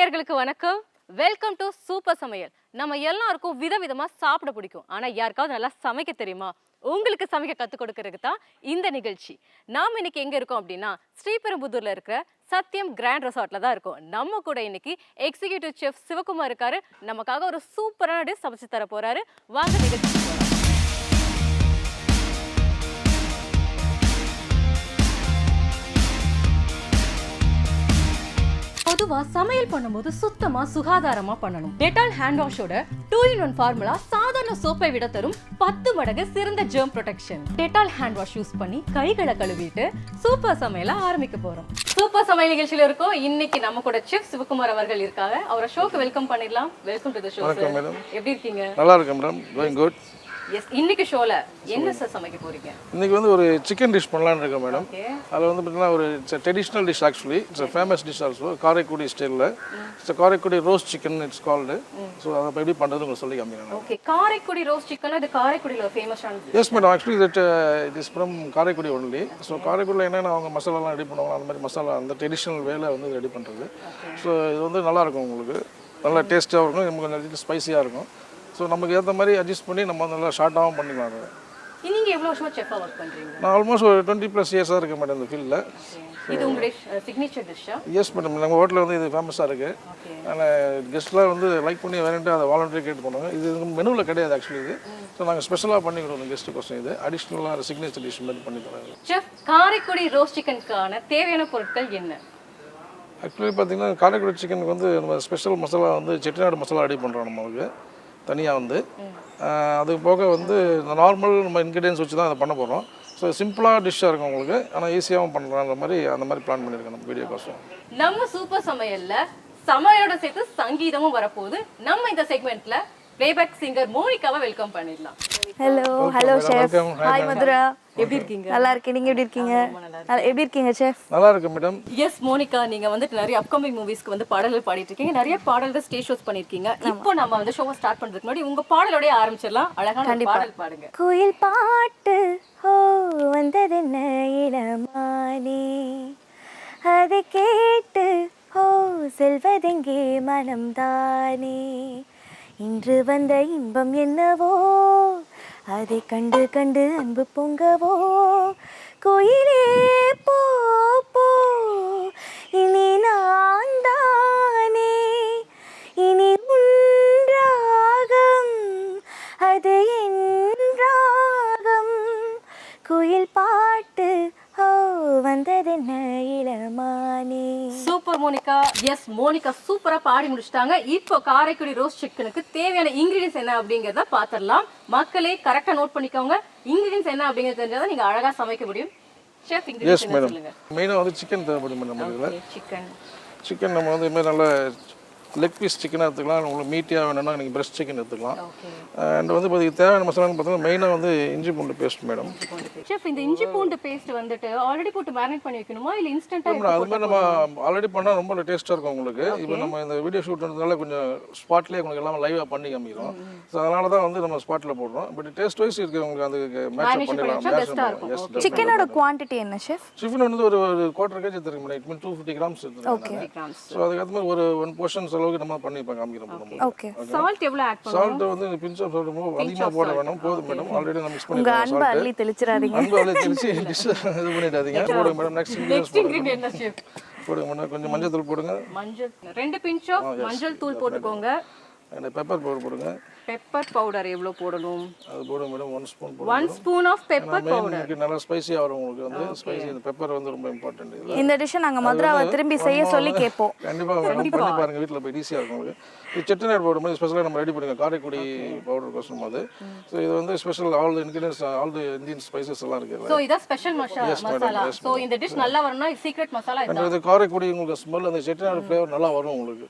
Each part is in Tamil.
நேயர்களுக்கு வணக்கம். வெல்கம் டு சூப்பர் சமையல். நம்ம எல்லாருக்கும் விதவிதமா சாப்பிட பிடிக்கும். ஆனா யாருக்காவது நல்லா சமைக்க தெரியுமா? உங்களுக்கு சமைக்க கற்றுக் கொடுக்கறதுக்கு தான் இந்த நிகழ்ச்சி. நாம் இன்னைக்கு எங்க இருக்கோம் அப்படின்னா ஸ்ரீபெரும்புதூர்ல இருக்கிற சத்யம் கிராண்ட் ரெசார்ட்ல தான் இருக்கோம். நம்ம கூட இன்னைக்கு எக்ஸிகியூட்டிவ் செஃப் சிவகுமார் இருக்காரு. நமக்காக ஒரு சூப்பரான டிஷ் சமைச்சு தர போறாரு. வாங்க நிகழ்ச்சி போகலாம். பொதுவா சமையல் பண்ணும்போது சுத்தமா சுகாதாரமா பண்ணணும். டெட்டால் ஹேண்ட் வாஷோட 2-in-1 ஃபார்முலா சாதாரண சோப்பை விட தரும் 10 மடங்கு சிறந்த germ protection. Dettol hand wash use பண்ணி கைகளை கழுவிட்டு சூப்பர் சமையல ஆரம்பிக்க போறோம். சூப்பர் சமையல் நிகழ்ச்சியில இருக்கோம். இன்னைக்கு நம்ம கூட செஃப் சிவகுமார் அவர்கள் இருக்காங்க. அவரை ஷோக்கு வெல்கம் பண்ணிடலாம். Welcome to the show. எப்படி இருக்கீங்க? நல்லா இருக்கேன் மேடம். Going good. எஸ், இன்னைக்கு ஷோல என்ன சார் சமைக்க போறீங்க? இன்னைக்கு வந்து ஒரு சிக்கன் டிஷ் பண்ணலாம்னு இருக்கேன் மேடம். அதில் வந்து பார்த்தீங்கன்னா ஒரு traditional dish actually it's famous dish also. Karaikudi ஸ்டைலில் it's Karaikudi roast chicken it's called. So அதை எப்படி பண்ணுறது உங்களுக்கு சொல்லி காமிக்கிறேன். ஓகே, காரைக்குடி ரோஸ்ட் சிக்கன் அது காரைக்குடியில் ஃபேமஸான. Yes madam, actually it is from Karaikudi only. So காரைக்குடியில் என்னென்ன அவங்க மசாலாலாம் ரெடி பண்ணுவாங்க, அந்த மாதிரி மசாலா அந்த ட்ரெடிஷ்னல் வேலை வந்து ரெடி பண்ணுறது. ஸோ இது வந்து நல்லாயிருக்கும், உங்களுக்கு நல்லா டேஸ்ட்டாகவும் இருக்கும், நமக்கு கொஞ்சம் ஸ்பைஸியாக இருக்கும். ஸோ நமக்கு ஏற்ற மாதிரி அட்ஜஸ்ட் பண்ணி நம்ம நல்லா ஷார்ட்டாகவும் பண்ணிக்கலாம். நீங்க எவ்வளவு வருஷமா செஃப்பா வர்க் பண்றீங்க? நான் ஆல்மோஸ்ட் ஒரு 20+ இயர்ஸாக இருக்கேன் மேடம் இந்த ஃபீல்டில். இது உங்களுடைய சிக்னேச்சர் டிஷ்ஷா? எஸ் மேடம், நம்ம ஹோட்டலில் வந்து இது ஃபேமஸாக இருக்குது. ஆனால் கெஸ்ட்லாம் வந்து லைக் பண்ணி வேணுன்ட்டு அதை வாலண்டரி கேட்டு பண்ணுவாங்க. இது மெனுவில் கிடையாது ஆக்சுவலி. இது ஸோ நாங்கள் ஸ்பெஷலாக பண்ணி கொடுக்கணும் கெஸ்ட்டு கொஸ்டின். இது அடிஷ்னலாக சிக்னேச்சர் டிஷ் மாதிரி பண்ணி தராங்க. செஃப், காரைக்குடி ரோஸ்ட் சிக்கனுக்கான தேவையான பொருட்கள் என்ன? ஆக்சுவலி பார்த்தீங்கன்னா காரைக்குடி சிக்கனுக்கு வந்து நம்ம ஸ்பெஷல் மசாலா வந்து செட்டிநாடு மசாலா ரெடி பண்ணுறோம் நம்மளுக்கு தனியாக வந்து. அதுக்கு போக வந்து நார்மல் நம்ம இன்க்ரீடியன்ஸ் வச்சு தான் அதை பண்ண போகிறோம். ஸோ சிம்பிளாக டிஷ்ஷாக இருக்கும் உங்களுக்கு, ஆனால் ஈஸியாகவும் பண்ணலான்ற மாதிரி அந்த மாதிரி பிளான் பண்ணியிருக்கேன் நம்ம வீடியோ கோசம். நம்ம சூப்பர் சமையல்ல சமையலோட சேர்த்து சங்கீதமும் வரப்போகுது. நம்ம இந்த செக்மெண்ட்ல பிளேபேக் சிங்கர் மோனிகாவை வெல்கம் பண்ணிடலாம். Hello chef. ஹாய் மதுரா, எப்படி இருக்கீங்க? நல்லா இருக்கேன். நீங்க எப்படி இருக்கீங்க? எப்படி இருக்கீங்க ஷெஃப்? நல்லா இருக்கு மேடம். எஸ் மோனிகா, நீங்க வந்து நிறைய அப்கமிங் மூவிஸ்க்கு வந்து பாடல்கள் பாடிட்டு இருக்கீங்க, நிறைய பாடல்கள் ஸ்டேஜ் ஷோஸ் பண்ணிருக்கீங்க. இப்போ நம்ம வந்து ஷோவை ஸ்டார்ட் பண்றதுக்கு முன்னாடி உங்க பாடலோடய ஆரம்பிச்சிடலாம். அழகான பாடல் பாடுங்க. குயில் பாட்டு ஓ வந்ததென்ன இளமானே, அதை கேட்டு ஓ செல்வதெங்கே மனம்தானே, இன்று வந்த இன்பம் என்னவோ அதை கண்டு கண்டு அன்பு பொங்கவோ, கோயிலே போ போ இனி நான் தானே, இனி உன்றாகம் அது என் ராகம், குயில் பாட்டு ஓ வந்ததென்ன இளமானே. Super Monica. எஸ், மோனிகா சூப்பரா பாடி முடிச்சிட்டாங்க. இப்போ காரைக்குடி ரோஸ்ட் சிக்கனுக்கு தேவையான இன்கிரீடியன்ஸ் என்ன அப்படிங்கறத பாத்திரலாம். மக்களே கரெக்டா நோட் பண்ணிக்கோங்க. இன்கிரீடியன்ஸ் என்ன அப்படிங்கறது தெரிஞ்சாதான் நீங்க அழகா சமைக்க முடியும். செஃப், இன்கிரீடியன்ஸ் என்ன சொல்லுங்க? மெயினாக வந்து சிக்கன் தேவைப்படும் நம்ம. சிக்கன் நம்ம வந்து இதுமாதிரி நல்ல லெக் பீஸ் சிக்கனாக எடுத்துக்கலாம். உங்களுக்கு மீட்டியாக வேணும்னா நீங்கள் பிரஸ்ட் சிக்கன் எடுத்துக்கலாம். அண்ட் வந்து இதுக்கு தேவையான மசாலான்னு பார்த்தீங்கன்னா மெயினாக வந்து இஞ்சி பூண்டு பேஸ்ட் மேடம். செஃப், இந்த இஞ்சி பூண்டு பேஸ்ட் வந்துட்டு ஆல்ரெடி போட்டு மேரினேட் பண்ணி வைக்கணுமா இல்லை இன்ஸ்டன்ட்டாக? அது மாதிரி நம்ம ஆல்ரெடி பண்ணால் ரொம்ப டேஸ்ட்டாக இருக்கும் உங்களுக்கு. இப்போ நம்ம இந்த வீடியோ ஷூட் பண்ணுறதுனால கொஞ்சம் ஸ்பாட்லேயே உங்களுக்கு எல்லாம் லைவாக பண்ணி காமிக்கிறோம். ஸோ அதனால தான் வந்து நம்ம ஸ்பாட்டில் போடுறோம். பட் டேஸ்ட் வைஸ் இருக்குது உங்களுக்கு, அதுக்கு மேட்ச் பண்ணிடலாம். சிக்கனோட குவான்டிட்டி என்ன ஷெஃப்? சிக்கன் வந்து ஒரு 1/4 kg எடுத்துருக்கு மேடம். இட் மீன் 250 grams எடுத்துருக்காங்க. ஸோ அதுக்கேற்ற மாதிரி ஒரு 1 portion அளவுக்கு நம்ம பண்ணி காமிக்கிறோம். ஓகே. சால்ட் எவ்வளவு ஆட் பண்ணனும்? சால்ட் வந்து பிஞ்ச் ஆஃப் சால்ட் அதிகமா போட வேணாம். போதும் மேடம். ஆல்ரெடி நம்ம மிக்ஸ் உங்க அன்பு அள்ளி தெளிச்சிராதீங்க. அன்பு அள்ளி தெளிச்சு டிஷ் இது பண்ணிடாதீங்க. போடுங்க மேடம். நெக்ஸ்ட் இன்கிரிடியன்ட் என்ன செஃப்? போடுங்க மேடம். கொஞ்சம் மஞ்சள் தூள் போடுங்க. மஞ்சள் 2 பிஞ்ச் ஆஃப் மஞ்சள் தூள் போட்டுக்கோங்க. and பெப்பர் பவுடர் போடுங்க. பெப்பர் பவுடர் எவ்வளவு போடணும்? அது போடுங்க மேடம். 1 ஸ்பூன் போடுங்க. 1 ஸ்பூன் ஆஃப் பெப்பர் பவுடர். உங்களுக்கு நல்ல ஸ்பைசியா வரும் உங்களுக்கு வந்து. ஸ்பைசி இந்த பெப்பர் வந்து ரொம்ப இம்பார்ட்டன்ட். இந்த டிஷ் நாங்க மதுராவை திரும்பி செய்ய சொல்லி கேப்போம். கண்டிப்பா பண்ணி பாருங்க. வீட்ல போய் ஈஸியா இருக்கும் உங்களுக்கு. இது செட்டிநாடு பவுடர் மாதிரி ஸ்பெஷலா நம்ம ரெடி பண்ணுங்க. காரைக்குடி பவுடர் கோசம் அது. சோ இது வந்து special all the ingredients all the Indian spices எல்லாம் இருக்கு. சோ இத ஸ்பெஷல் மசாலா. சோ இந்த டிஷ் நல்லா வரணும்னா சீக்ரெட் மசாலா இதுதான். இந்த காரைக்குடி உங்களுக்கு ஸ்மெல் அந்த செட்டிநாடு ஃப்ளேவர் நல்லா வரும் உங்களுக்கு.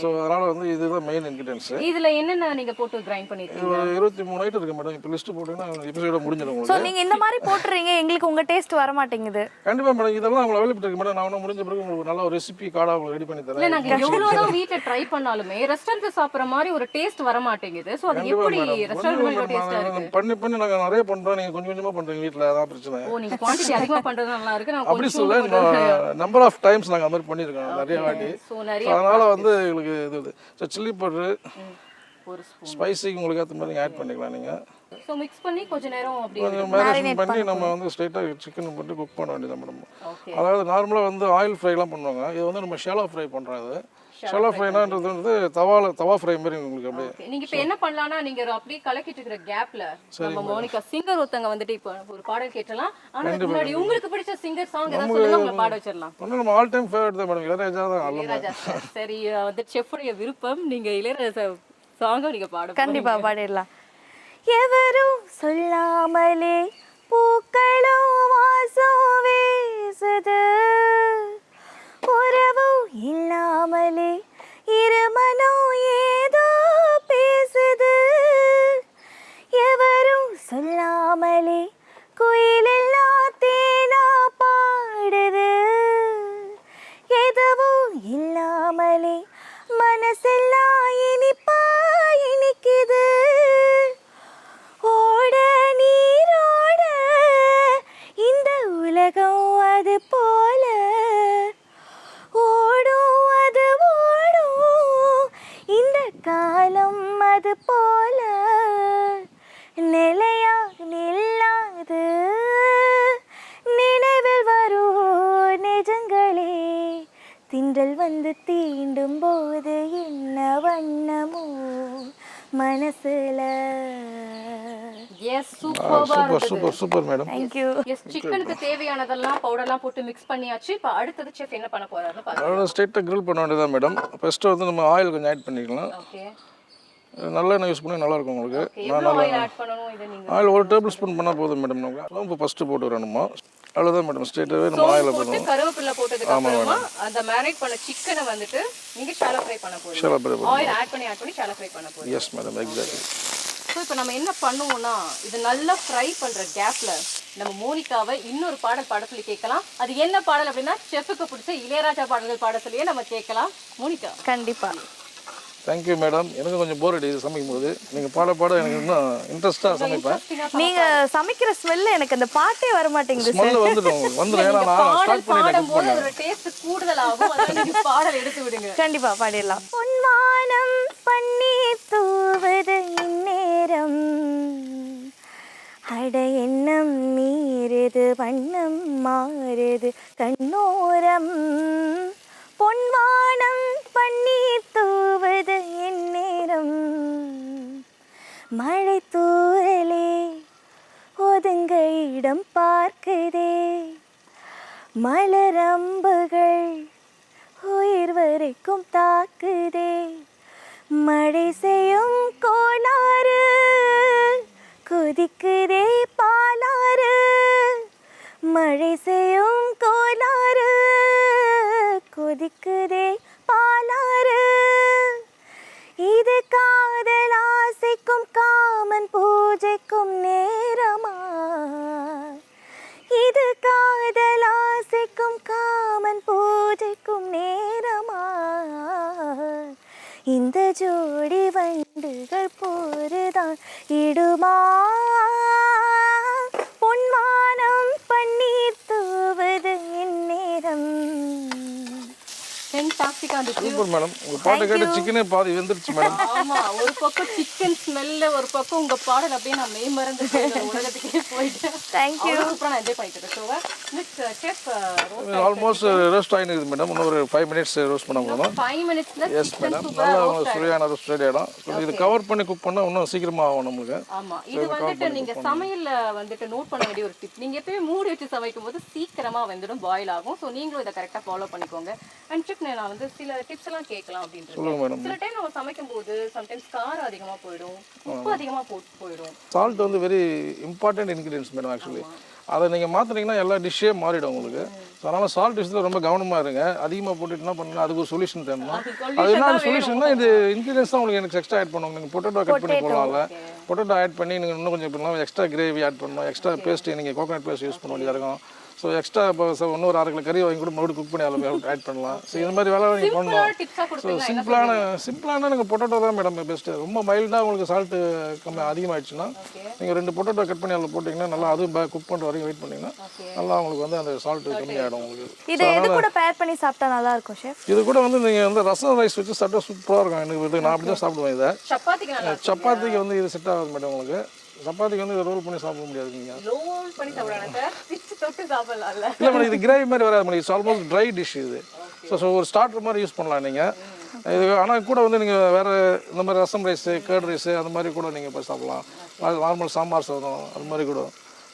சோ அதனால வந்து இதுதான் மெயின் இன்கிரிடியன்ட்ஸ். இதுல என்னென்ன நீங்க போட்டு அளவுக்கு கிரைண்ட் பண்ணிருக்கீங்க? ஒரு 23 ஐட்டம் இருக்கு மேடம். இப்போ லிஸ்ட் போட்டீங்கன்னா எபிசோட முடிஞ்சிடும் ஸோ உங்களுக்கு. நீங்க இந்த மாதிரி போட்டுறீங்க, எங்களுக்கு உங்க டேஸ்ட் வர மாட்டேங்குது. கண்டிப்பா மேடம், இதெல்லாம் உங்களுக்கு அவைலபிள் இருக்கு மேடம். நான் முடிஞ்ச பிறகு உங்களுக்கு நல்ல ஒரு ரெசிபி கார்டா உங்களுக்கு ரெடி பண்ணி இல்ல தரேன். நாங்க எவ்வளவுதான் வீட்ல ட்ரை பண்ணாலுமே ரெஸ்டாரண்ட்ல சாப்பிடுற மாதிரி ஒரு டேஸ்ட் வர மாட்டேங்குது. சோ அது எப்படி ரெஸ்டாரண்ட் டேஸ்டா இருக்கு? பண்ணி நாங்க நிறைய பண்றோம். நீங்க கொஞ்சம் கொஞ்சமா பண்றீங்க வீட்ல, அதான் பிரச்சனை. ஓ நீங்க குவாண்டிட்டி அதிகமா பண்றது நல்லா இருக்கு. நான் அப்படி சொல்ல நம்பர் ஆஃப் டைம்ஸ் நாங்க அந்த மாதிரி பண்ணிருக்கோம் நிறைய வாட்டி. சோ நிறைய அதனால வந்து உங்களுக்கு இது சில்லி பவுடர் ஒரு ஸ்பூன் ஸ்பைசிக்கு உங்களுக்கு ஏற்ற மாதிரி ஆட் பண்ணிக்கலாம் நீங்க. சோ மிக்ஸ் பண்ணி கொஞ்ச நேரம் அப்படியே கொஞ்சம் மேரினேட் பண்ணி நம்ம வந்து ஸ்ட்ரைட்டா சிக்கன் போட்டு குக் பண்ண வேண்டியது மேடம். ஓகே. அதாவது நார்மலா வந்து ஆயில் ஃப்ரைலாம் பண்ணுவாங்க. இது வந்து நம்ம ஷாலோ ஃப்ரை பண்றோம். இது ஷாலோ ஃப்ரைனான்றது வந்து தவா ஃப்ரை மாதிரி உங்களுக்கு அப்படியே. ஓகே. நீங்க இப்ப என்ன பண்ணலாம்னா நீங்க அப்படியே கலக்கிட்டு இருக்கிற கேப்ல நம்ம மோனிகா சிங்கர் ஒருத்தங்க வந்துட்டு இப்ப ஒரு பாடல் கேட்டலாம். ஆனா அதுக்கு முன்னாடி உங்களுக்கு பிடிச்ச சிங்கர் சாங் ஏதாவது சொல்லுங்க, உங்களை பாட வச்சிரலாம். நம்ம ஆல் டைம் ஃபேவரட் தான் மேடம், இளையராஜா தான். இளையராஜா sir. சரி வந்து செஃப்டைய விருப்பம், நீங்க இளையராஜா சாங்க நீங்க பாட கண்டிப்பா பாடிடலாம். எவரும் சொல்லாமலே பூக்களும் வாசம் வீசுது, உறவும் இல்லாமலே இருமனம் ஏதோ பேசுது, எவரும் சொல்லாமலே குயிலெல்லாம் தேனா பாடுது, எதுவும் இல்லாமலே மனசெல்லாம் இனிப்பா இனிக்குது, ஓட நீரோட இந்த உலகம் அது போல ஓடும், அது ஓடும் இந்த காலம் அது போல நிலையா நில்லாது நினைவில் வரும் நிஜங்களே, திண்டல் வந்து தீண்டும் போது என்ன வண்ணமோ மனசுல. Yes super super madam. Thank you. Yes சிக்கனுக்கு தேவையானதெல்லாம் பவுடர்லாம் போட்டு மிக்ஸ் பண்ணியாச்சு. இப்போ அடுத்தது செஃப் என்ன பண்ண போறாருன்னு பாருங்க. ஸ்ட்ரைட்டாக grill பண்ண வேண்டியதான் மேடம். ஃபர்ஸ்ட் வந்து நம்ம ஆயில் கொஞ்சம் ஆட் பண்ணிக்கலாம். ஓகே. நல்லெண்ணெய் யூஸ் பண்ணி நல்லா இருக்கும் உங்களுக்கு. எவ்வளவு ஆயில் ஆட் பண்ணனும் இத நீங்க? ஆயில் 1 டேபிள் ஸ்பூன் பண்ணா போதும் மேடம். நமக்கு சோம்பு ஃபர்ஸ்ட் போட்டு வரணுமா, அவ்வளவுதான் மேடம். ஸ்ட்ரைட்டாவே நம்ம ஆயில போட்டு கருவேப்பிலை போட்டதுக்கு அப்புறமா அந்த மேரினேட் பண்ண சிக்கனை வந்துட்டு நீங்க ஷாலோ ஃப்ரை பண்ண போறீங்க. ஷாலோ ஃப்ரை ஆயில் ஆட் பண்ணி ஷாலோ ஃப்ரை பண்ண போறீங்க. Yes madam, exactly. ஸோ இப்போ நம்ம என்ன பண்ணுவோம்னா இது நல்லா ஃப்ரை பண்ற கேப்ல நம்ம மோனிகாவை இன்னொரு பாடல் பாட சொல்லி கேட்கலாம். அது என்ன பாடல் அப்படின்னா செஃப்க்கு பிடிச்ச இளையராஜா பாடல்கள் பாட சொல்லியே நம்ம கேட்கலாம். மோனிகா கண்டிப்பா. Thank you madam. எனக்கு கொஞ்சம் போர் அடிக்குது சமைக்கும் போது. நீங்கள் பாட எனக்கு இன்னும் இன்ட்ரெஸ்ட்டாக சமைப்பேன். நீங்க சமைக்கிற ஸ்மெல்ல எனக்கு அந்த பாட்டே வர மாட்டேங்குது. ஸ்மெல் வந்துடும். ஏன்னா நான் ஸ்டார்ட் பண்ணிட்டேன். ஒரு டேஸ்ட் கூடுதலாகும். அதனால நீங்க பாடல் எடுத்து விடுங்க. கண்டிப்பா பாடிடலாம். பொன்வானம் பன்னீர் தூவது இந்நேரம், அட எண்ணம் மீறுது வண்ணம் மாறுது கண்ணோரம், பொன்வானம் பன்னீர் தூவது இந்நேரம், மழை தூறலே ஒதுங்க இடம் பார்க்குதே, மலரம்புகள் உயிர் வரைக்கும் தாக்குதே, மழை செய்யும் கோளாறு கொதிக்குதே பாலாறு, மழை செய்யும் கோளாறு கொதிக்குதே பாலாறு, இது காதல் ஆசைக்கும் காமன் பூஜைக்கும் நேரமா, இது காதல் ஆசைக்கும் காமன் பூஜைக்கும் நேரமா, இந்த ஜோடி வண்டுகள் போருதான் இடுமா, பொன்வானம் பன்னீர் தூவது இந்நேரம். ஃபென்டாஸ்டிக்கா இருந்துச்சு. Super madam. உங்க பாட்டு கேட்டு சிக்கனே பாதி வெந்துருச்சு மேடம். ஆமா, ஒரு பக்கம் சிக்கன் ஸ்மெல்ல, ஒரு பக்கம் உங்க பாடல் அப்படியே நான் மெய் மறந்து உலகத்துக்கே போயிட்டேன். Thank you. சூப்பரா நான் என்ஜாய் பண்ணிட்டு இருக்கேன். நெக்ஸ்ட் செஃப் ஆல்மோஸ்ட் ரோஸ்ட் ஆயிடுது மேடம். இன்னும் ஒரு 5 மினிட்ஸ் ரோஸ்ட் பண்ண போதும். 5 மினிட்ஸ்ல எஸ் மேடம். நல்ல சுவையான ரோஸ்ட் ரெடி ஆயிடும். இது கவர் பண்ணி குக் பண்ணா இன்னும் சீக்கிரமா ஆகும் நமக்கு. ஆமா, இது வந்துட்டு நீங்க சமையல்ல வந்துட்டு நோட் பண்ண வேண்டிய ஒரு டிப். நீங்க எப்பவுமே மூடி வச்சு சமைக்கும் போது சீக்கிரமா வெந்துடும், பாயில் ஆகும். சோ நீங்களும் இத கரெக்ட்டா ஃபாலோ பண்ணிக்கோங்க. அண்ட் செஃப் நான் வந்து சில டிப்ஸ் எல்லாம் கேட்கலாம் அப்படின்றது. சொல்லுங்க மேடம். சில டைம் நம்ம சமைக்கும் போது சம்டைம்ஸ் காரம் அதிகமா போயிடும், உப்பு அதிகமா போயிடும். சால்ட் வந்து very important ingredients madam. Actually அதை நீங்கள் மாற்றினீங்கன்னா எல்லா டிஷ்ஷே மாறிடும் உங்களுக்கு. ஸோ அதனால் சால்ட் விஷயத்தில் ரொம்ப கவனமாக இருங்க. அதிகமாக போட்டுட்டு என்ன பண்ணணும், அதுக்கு ஒரு சொல்யூஷன் தேடணும். அது என்ன சொல்யூஷன்னா இது இன்க்ரீடியன்ஸ் தான் உங்களுக்கு எனக்கு எக்ஸ்ட்ரா ஆட் பண்ணுவோம். நீங்கள் பொட்டேட்டோ கட் பண்ணி போடலாம்ல, பொட்டேட்டோ ஆட் பண்ணி நீங்கள் இன்னும் கொஞ்சம் பண்ணலாம், எக்ஸ்ட்ரா கிரேவி ஆட் பண்ணணும், எக்ஸ்ட்ரா பேஸ்ட் நீங்கள் கோகோனட் பேஸ்ட் யூஸ் பண்ண வேண்டியதாக இருக்கும். ஸோ எக்ஸ்ட்ரா இப்போ இன்னொரு 1/2 கிலோ கறி வாங்கி கூட மறுபடியும் குக் பண்ணி அதில் ஆட் பண்ணலாம். ஸோ இந்த மாதிரி வேலை நீங்கள் பண்ணணும். ஸோ சிம்பிளான நீங்கள் பொட்டேட்டோ தான் மேடம் பெஸ்ட்டு. ரொம்ப மைல்டாக உங்களுக்கு சால்ட்டு அதிகமாகிடுச்சுன்னா நீங்கள் 2 பொட்டேட்டோ கட் பண்ணி அதில் போட்டிங்கன்னா நல்லா அதுவும் குக் பண்ணுற வரைக்கும் வெயிட் பண்ணிங்கன்னா நல்லா உங்களுக்கு வந்து அந்த சால்ட்டு கம்மியாகிடும் உங்களுக்கு. இது எது கூட பேர் பண்ணி சாப்பிட்டா நல்லா இருக்கும் ஷெஃப்? இது கூட வந்து நீங்கள் வந்து ரசம் ரைஸ் வச்சு சாப்பிட்டா சூப்பராக இருக்கும். எனக்கு நான் அப்படி தான் சாப்பிடுவேன். இதை சப்பாத்திக்கு வந்து இது செட் ஆகாது மேடம் உங்களுக்கு. சப்பாத்திக்கு வந்து ரோல் பண்ணி சாப்பிட முடியாது. நீங்கள் ரோல் பண்ணி சாப்பிடுறாங்க சார், பிச்சு தொட்டு சாப்பிடலாம்ல. இல்லை மேடம், இது கிரேவி மாதிரி வராது madam. It's almost try dish இது. ஸோ ஒரு ஸ்டார்டர் மாதிரி யூஸ் பண்ணலாம் நீங்கள் இது. ஆனால் கூட வந்து நீங்கள் வேறு இந்த மாதிரி ரசம் ரைஸு, கர்ட் ரைஸு அந்த மாதிரி கூட நீங்கள் போய் சாப்பிடலாம். நார்மல் சாம்பார் சாதம் அது மாதிரி கூட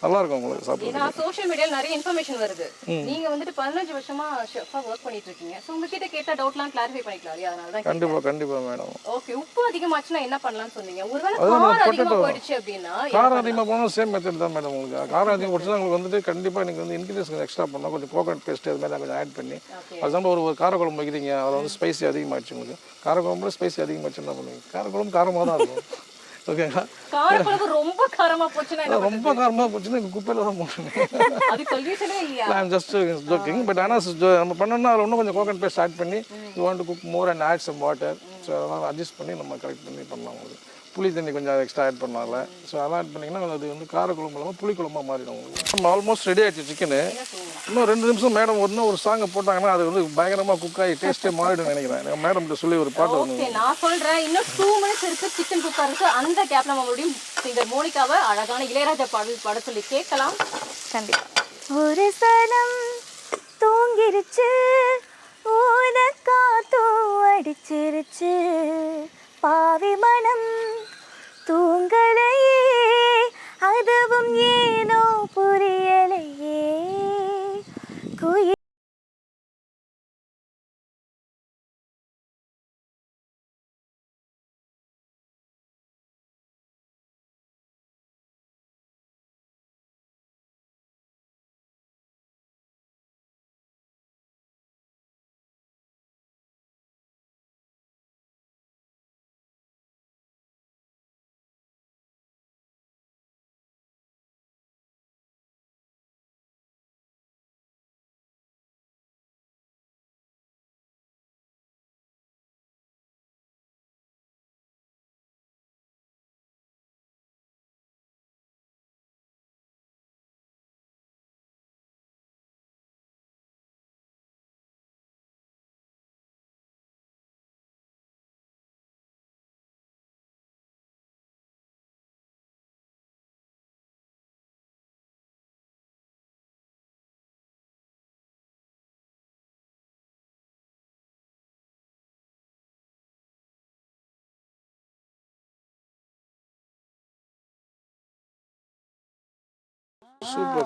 நல்லா இருக்கும் உங்களுக்கு சாப்பிடுறது. ஏன்னா சோஷியல் மீடியால நிறைய இன்ஃபர்மேஷன் வருது. நீங்க வந்துட்டு 15 வருஷமா ஷெஃபா வொர்க் பண்ணிட்டு இருக்கீங்க. சோ உங்ககிட்ட கேட்ட டவுட்லாம் கிளாரிஃபை பண்ணிக்கலாம் இல்லையா? அதனால தான் கண்டிப்பா மேடம். ஓகே, உப்பு அதிகமாச்சுனா என்ன பண்ணலாம்னு சொன்னீங்க. ஒருவேளை காரம் அதிகமா போயிடுச்சு அப்படினா காரம் அதிகமா போனா சேம் மெத்தட் தான் மேடம் உங்களுக்கு. காரம் அதிகமா போச்சுனா உங்களுக்கு வந்துட்டு கண்டிப்பா நீங்க வந்து இன்கிரீடியன்ஸ் எக்ஸ்ட்ரா பண்ணலாம். கொஞ்சம் கோகனட் பேஸ்ட் அது மாதிரி கொஞ்சம் ஆட் பண்ணி எக்ஸாம்பிள் ஒரு கார குழம்பு வைக்கிறீங்க, அதில் வந்து ஸ்பைசி அதிகமாகிடுச்சு உங்களுக்கு. கார குழம்புல ஸ்பைசி அதிகமாகிடுச்சு என்ன பண்ணுவீங்க? கார குழம்பு காரமாக தான் இருக்கும். ஓகேங்களா? காரக்குழம்பு ரொம்ப காரமா போச்சுனா என்ன? ரொம்ப காரமாக போச்சுன்னா குப்பையில் தான் போட்டுருங்க. அது சொல்யூஷனே இல்லையா? I am just joking. But ஆனால் நம்ம பண்ணோம்னா அதில் இன்னும் கொஞ்சம் கோகனட் பேஸ்ட் ஆட் பண்ணி you want to cook more and add some water. So அதெல்லாம் அட்ஜஸ்ட் பண்ணி நம்ம கரெக்ட் பண்ணி பண்ணலாம் உங்களுக்கு. புளி தண்ணி கொஞ்சம் எக்ஸ்ட்ரா ஆட் பண்ணலாம்ல. ஸோ அதெல்லாம் ஆட் பண்ணிங்கன்னா அது வந்து காரக்குழம்பு இல்லாமல் புளிக்குழம்பாக மாறிடும் உங்களுக்கு. நம்ம ஆல்மோஸ்ட் ரெடி ஆகிடுச்சு சிக்கனு. இன்னும் 2 நிமிஷம் மேடம் ஒரு சாங்கை போட்டாங்கன்னா அது வந்து பயங்கரமாக குக் ஆகி டேஸ்ட்டே மாறிடும் நினைக்கிறேன். மேடம் சொல்லி ஒரு பாட்டு ஓகே, நான் சொல்கிறேன். இன்னும் 2 மினிட்ஸ் இருக்குது சிக்கன் குக் ஆகுது. அந்த கேப்ல நம்ம மறுபடியும் சிங்கர் மோனிகாவை அழகான இளையராஜா பாட சொல்லி கேட்கலாம். கண்டிப்பா. ஒரு சனம் தூங்கிருச்சு, ஊனக்காத்தோ அடிச்சிருச்சு, பாவி மனம் தூங்கலையே, அதுவும் ஏனோ புரியலையே, குயில்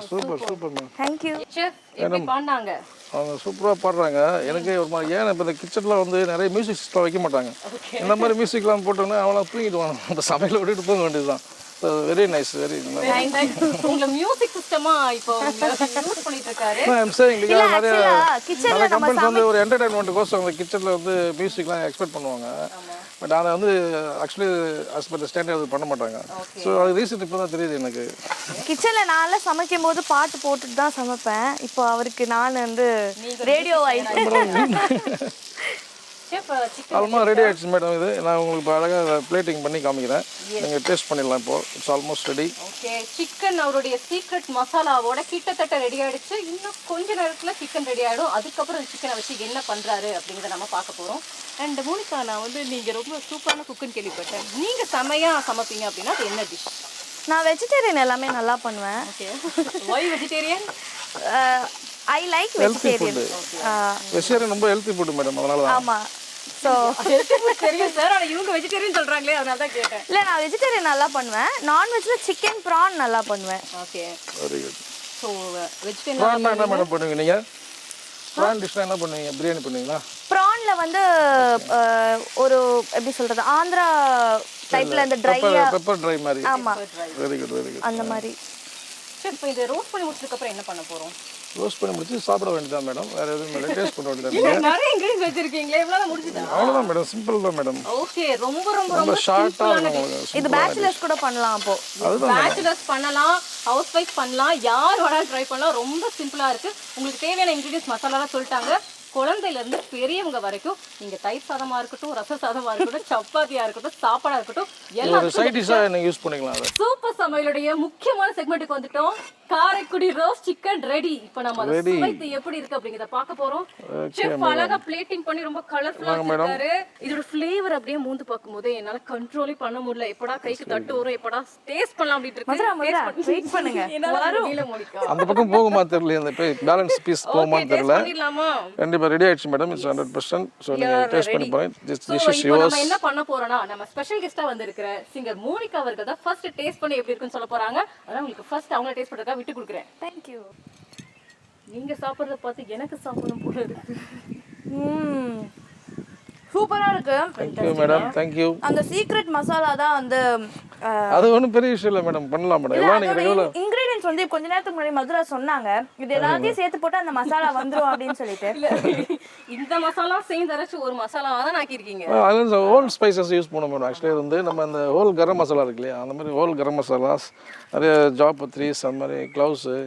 சூப்பர் மேம். தேங்க்யூ செஃப் எப்படி பாண்டாங்க? அவங்க சூப்பராக பாடுறாங்க. எனக்கு ஒரு மாதிரி ஏன் இப்போ இந்த கிச்சனில் வந்து நிறைய மியூசிக் சிஸ்டம் வைக்க மாட்டாங்க. இந்த மாதிரி மியூசிக்லாம் போட்டோன்னா அவளை தூங்கிடுவாங்க. அந்த சமையலை விட்டுட்டு போக வேண்டியது தான். வெரி நைஸ், வெரி உங்க மியூசிக் சிஸ்டமா இப்போ யூஸ் பண்ணிட்டு இருக்காரு. ஐம் சேயிங் பிகாஸ் நிறைய கம்பெனிஸ் வந்து ஒரு என்டர்டைன்மெண்ட்டுக்கோசம் அந்த கிச்சனில் வந்து மியூசிக்லாம் எக்ஸ்பெக்ட் பண்ணுவாங்க. பட் அதை வந்து ஆக்சுவலி அஸ் பர் ஸ்டாண்டர்ட் அது பண்ண மாட்டாங்க. ஸோ அது ரீசன் இப்போ தான் தெரியுது எனக்கு. கிச்சனில் நான்லாம் சமைக்கும் போது பாட்டு போட்டுட்டு தான் சமைப்பேன். இப்போ அவருக்கு நான் வந்து ரேடியோ ஆயிட்டேன். ஆல்மோஸ்ட் ரெடி ஆகிடுச்சு மேடம். இது நான் உங்களுக்கு இப்போ அழகாக பிளேட்டிங் பண்ணி காமிக்கிறேன். நீங்கள் டேஸ்ட் பண்ணிடலாம். இப்போ it's almost ready. Okay, chicken அவருடைய சீக்ரெட் மசாலாவோட கிட்டத்தட்ட ரெடி ஆகிடுச்சு. இன்னும் கொஞ்ச நேரத்தில் சிக்கன் ரெடி ஆகிடும். அதுக்கப்புறம் சிக்கனை வச்சு என்ன பண்ணுறாரு அப்படிங்கிறத நம்ம பார்க்க போகிறோம். அண்ட் மோனிகா, நான் வந்து நீங்கள் ரொம்ப சூப்பரான குக்குன்னு கேள்விப்பட்டேன். நீங்கள் செமையாக சமைப்பீங்க அப்படின்னா அது என்ன டிஷ்? நான் வெஜிடேரியன் எல்லாமே நல்லா பண்ணுவேன். Okay, why vegetarian? I like vegetarian. Vegetarian ரொம்ப ஹெல்த்தி ஃபுட் மேடம். அதனால தான். ஆமாம். ஸோ தெரியும் சார், ஆனால் இவங்க வெஜிடேரியன் சொல்கிறாங்களே, அதனால தான் கேட்டேன். இல்லை, நான் வெஜிடேரியன் நல்லா பண்ணுவேன். நான்வெஜ்ஜில் சிக்கன் ப்ரான் நல்லா பண்ணுவேன். Okay, very good. So vegetarian prawn என்ன மேடம் பண்ணுவீங்க நீங்கள்? ப்ரான் டிஷ்னா என்ன பண்ணுவீங்க? பிரியாணி பண்ணுவீங்களா? ப்ரானில் வந்து ஒரு எப்படி சொல்கிறது, ஆந்திரா டைப்பில் அந்த ட்ரையாக பெப்பர் ட்ரை மாதிரி. ஆமாம், வெரி குட், வெரி குட். அந்த மாதிரி. சரி இப்போ இதை ரோஸ்ட் பண்ணி முடிச்சதுக்கு அப்புறம் என்ன பண்ண போறோம்? ரோஸ்ட் பண்ணி முடிச்சு சாப்பிட வேண்டியதான் மேடம். வேறு எதுவும் இல்லை, டேஸ்ட் பண்ண வேண்டியதான். நிறைய இன்கிரீடியன்ஸ் வச்சிருக்கீங்களே, இவ்வளவு முடிஞ்சுதா? அவ்வளோதான் மேடம், சிம்பிள் தான் மேடம். ஓகே, ரொம்ப ரொம்ப ரொம்ப ரொம்ப ஷார்ட்டாக சிம்பிளான இருக்கும் dish. உங்களுக்கு. இது பேச்சுலர்ஸ் கூட பண்ணலாம் அப்போ. அதுதான் பேச்சுலர்ஸ் பண்ணலாம், ஹவுஸ் ஒய்ஃப் பண்ணலாம், யார் வேணாலும் ட்ரை பண்ணலாம். ரொம்ப சிம்பிளா இருக்கு. உங்களுக்கு தேவையான இன்கிரீடியன்ஸ் மசாலாலாம் சொல்லிட்டாங்க. குழந்தையில இருந்து பெரியவங்க வரைக்கும் நீங்க தயிர் சாதமா இருக்கட்டும், ரச சாதமா இருக்கட்டும், சப்பாத்தியா இருக்கட்டும், சாப்பாடா இருக்கட்டும், ஒரு சைட் டிஷ்ஷாக நீங்கள் யூஸ் பண்ணிக்கலாம் அதை. சூப்பர் சமையலுடைய முக்கியமான செக்மெண்ட்டுக்கு வந்துட்டோம். Karaikudi roast chicken ready. இப்போ நம்ம அதை சுவைத்து எப்படி இருக்கு அப்படிங்கறத பார்க்க போறோம். செஃப் அழகா பிளேட்டிங் பண்ணி ரொம்ப கலர்ஃபுல்லா வச்சிருக்காரு. இதோட ஃப்ளேவர் அப்படியே மூந்து பார்க்கும்போது என்னால கண்ட்ரோலே பண்ண முடியல. எப்படா கைக்கு தட்டு வரும், எப்படா டேஸ்ட் பண்ணலாம் அப்படிட்டு இருக்கு. வெயிட் பண்ணுங்க. அந்த பக்கம் போகுமா தெரியல, அந்த பேலன்ஸ் பீஸ் போகுமான்னு தெரியல. பண்ணிடலாமா? கண்டிப்பாக ரெடி ஆயிடுச்சு மேடம். இட்ஸ் 100%. ஸோ நீங்கள் டேஸ்ட் பண்ணி பாருங்க. திஸ் இஸ் இப்போ நம்ம யுவர்ஸ். என்ன பண்ண போறோம்னா, நம்ம ஸ்பெஷல் கெஸ்டா வந்திருக்கிற சிங்கர் மோனிகா அவர்கள் தான் ஃபர்ஸ்ட் டேஸ்ட் பண்ணி எப்படி இருக்குன்னு சொல்ல போறாங்க. அதான் உங்களுக்கு ஃபர்ஸ்ட் அவங்க டேஸ்ட் பண்றதுக்காக விட்டு கொடுக்குறேன். Thank you. நீங்க சாப்பிடுறத பார்த்து எனக்கு சாப்பிடணும் போல இருக்கு. சூப்பரா இருக்கு. Thank you madam, thank you. அந்த சீக்ரெட் மசாலா தான் அந்த அது ஒன்றும் பெரிய விஷயம் இல்லை மேடம், பண்ணலாம் மேடம். எல்லாம் நீங்கள் ரெகுலர் இன்கிரீடியன்ஸ் வந்து கொஞ்ச நேரத்துக்கு முன்னாடி மதுரா சொன்னாங்க, இது எல்லாத்தையும் சேர்த்து போட்டு அந்த மசாலா வந்துரும் அப்படின்னு சொல்லிட்டு. இந்த மசாலா சேர்ந்து அரைச்சு ஒரு மசாலாவா தான் ஆக்கியிருக்கீங்க. அதில் ஹோல் ஸ்பைசஸ் யூஸ் பண்ண மேடம். ஆக்சுவலி வந்து நம்ம அந்த ஹோல் கரம் மசாலா இருக்கு இல்லையா, அந்த மாதிரி ஹோல் கரம் மசாலாஸ், நிறைய ஜாப்பத்ரீஸ், அந்த மாதிரி க்ளவுஸு,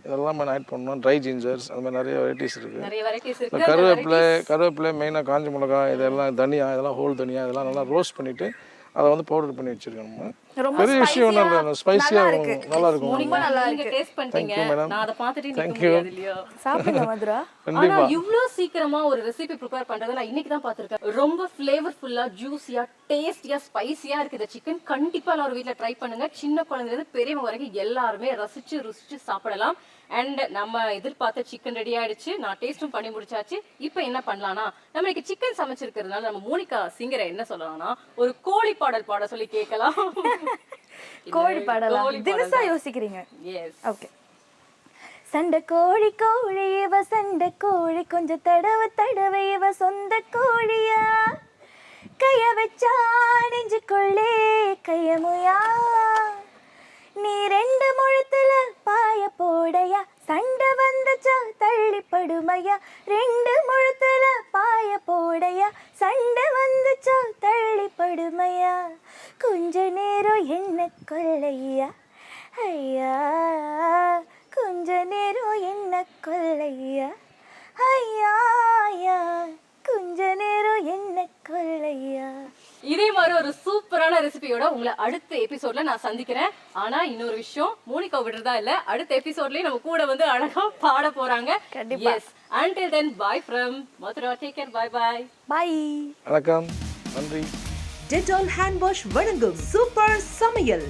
இதெல்லாம் நம்ம ஆட் பண்ணணும். ட்ரை ஜிஞ்சர்ஸ், அந்த மாதிரி நிறைய வெரைட்டிஸ் இருக்குது. நிறைய வெரைட்டிஸ் இருக்கு. கருவேப்பிலை மெயினாக, காஞ்ச மிளகா, இதெல்லாம் தனியா, இதெல்லாம் ஹோல் தனியா, இதெல்லாம் நல்லா ரோஸ்ட் பண்ணிவிட்டு அதை வந்து பவுடர் பண்ணி வச்சிருக்கோம். நம்ம பெரிய விஷயம் ஒன்றும் இல்லை, ஸ்பைசியாக நல்லா இருக்கும். நீங்க டேஸ்ட் பண்ணிட்டீங்க, நான் அதை பார்த்துட்டு நிக்க முடியாது இல்லையா? சாப்பிடுங்க மதுரா. ஆனா இவ்ளோ சீக்கிரமா ஒரு ரெசிபி ப்ரிப்பேர் பண்றத நான் இன்னைக்கு தான் பாத்துர்க்கேன். ரொம்ப ஃப்ளேவர்ஃபுல்லா, ஜூஸியா, டேஸ்டியா, ஸ்பைசியா இருக்கு இந்த சிக்கன். கண்டிப்பா எல்லாரும் வீட்ல ட்ரை பண்ணுங்க. சின்ன குழந்தைல இருந்து பெரியவங்க வரைக்கும் எல்லாருமே ரசிச்சு ருசிச்சு சாப்பிடலாம். அண்ட் நம்ம எதிர்பார்த்த சிக்கன் ரெடி ஆயிடுச்சு. நான் டேஸ்டும் பண்ணி முடிச்சாச்சு. இப்போ என்ன பண்ணலாம்னா, நம்மளுக்கு சிக்கன் சமைச்சிருக்கிறதுனால நம்ம மோனிகா சிங்கரை என்ன சொல்லலாம்னா, ஒரு கோழி பாடல் பாட சொல்லி கேட்கலாம். கோழி பாடலாம். தினசா யோசிக்கிறீங்க. Yes, okay. சண்டை கோழி கோழி இவ சண்டை கோழி, கொஞ்சம் தடவை இவ சொந்த கோழியா, கைய வச்சா நெஞ்சுக்குள்ளே கையமுயா, நீ ரெண்டு முழத்துல பாய போடையா, சண்டை வந்துச்சா தள்ளிப்படுமையா, ரெண்டு முழத்துல பாய போடையா, சண்டை வந்துச்சா தள்ளிப்படுமையா, கொஞ்ச நேரம் என்ன கொல்லையா, ஐயா கொஞ்ச நேரம் என்ன கொல்லையா, ஐயா ஐயா கொஞ்ச நேரம் என்ன கொல்லையா. இதே மாதிரி ஒரு சூப்பரான ரெசிபியோட உங்களை அடுத்த எபிசோட்ல நான் சந்திக்கிறேன். ஆனா இன்னொரு விஷயம், மோனிகா விடுறதா இல்ல, அடுத்த எபிசோட்லயே நம்ம கூட வந்து அழகா பாட போறாங்க. கண்டிப்பா. Yes. Until then, bye from Mathura. Take care. Bye bye. Bye. வணக்கம், நன்றி. Dettol hand wash வழங்கும் சூப்பர் சமையல்.